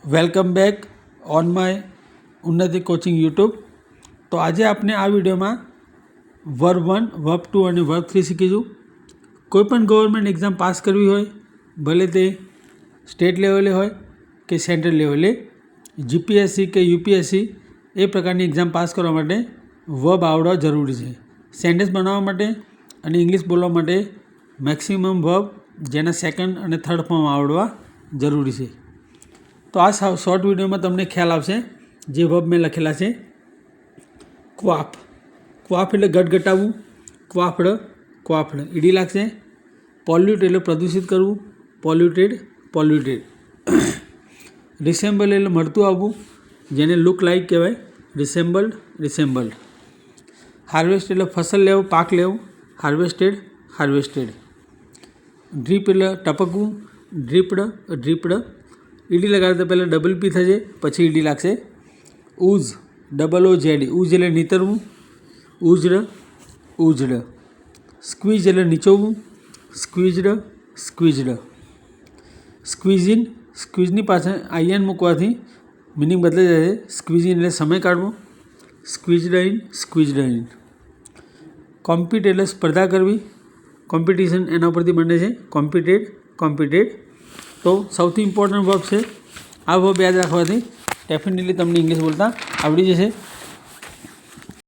Welcome back on my ઉન્નતિ coaching YouTube. તો આજે આપણે આ વિડીયોમાં વર્બ 1, વર્બ 2 અને વર્બ 3 શીખીશું. કોઈપણ ગવર્મેન્ટ એક્ઝામ પાસ કરવી હોય, ભલે તે સ્ટેટ લેવલે હોય કે સેન્ટ્રલ લેવલે, જીપીએસસી કે યુપીએસસી એ પ્રકારની એક્ઝામ પાસ કરવા માટે વર્બ આવડવા જરૂરી છે. સેન્ટેન્સ બનાવવા માટે અને ઇંગ્લિશ બોલવા માટે મેક્સિમમ વર્બ જેના સેકન્ડ અને થર્ડ ફોર્મ આવડવા જરૂરી છે. તો આ શોર્ટ વિડીયોમાં તમને ખ્યાલ આવશે જે વર્બ મેં લખેલા છે. ક્વાફ, ક્વાફ એટલે ગટગટાવવું, ક્વાફડ, ક્વાફડ ઈડી લાગશે. પોલ્યુટ એટલે પ્રદૂષિત કરવું, પોલ્યુટેડ, પોલ્યુટેડ. રિસેમ્બલ એટલે મળતું આવવું, જેને લુક લાઇક કહેવાય, રિસેમ્બલ્ડ, રિસેમ્બલ્ડ. હાર્વેસ્ટ એટલે ફસલ લેવું, પાક લેવું, હાર્વેસ્ટેડ, હાર્વેસ્ટેડ. ડ્રીપ એટલે ટપકવું, ડ્રીપડ, ડ્રીપડ. ઈડી લગાડતા પહેલાં ડબલ પી થશે, પછી ઈડી લાગશે. Ooze, double O Z, ooze એટલે નીતરવું, ઉઝડ, ઉઝડ. સ્ક્વીઝ એટલે નીચોવવું, સ્ક્વીઝડ, સ્ક્વીઝડ. સ્ક્વીઝિન, સ્ક્વીઝની પાછળ આઈએન મૂકવાથી મિનિંગ બદલાઈ જાય છે. સ્ક્વીઝિન એટલે સમય કાઢવો, સ્ક્વીઝડ ઇન, સ્ક્વીઝડ ઇન. કોમ્પિટ એટલે સ્પર્ધા કરવી, કોમ્પિટિશન એના ઉપરથી બને છે, કોમ્પિટેડ, કોમ્પિટેડ. તો સૌથી ઇમ્પોર્ટન્ટ વર્બ છે. આ વર્બ યાદ રાખવાથી ડેફિનેટલી તમને ઇંગ્લિશ બોલતા આવડી જશે.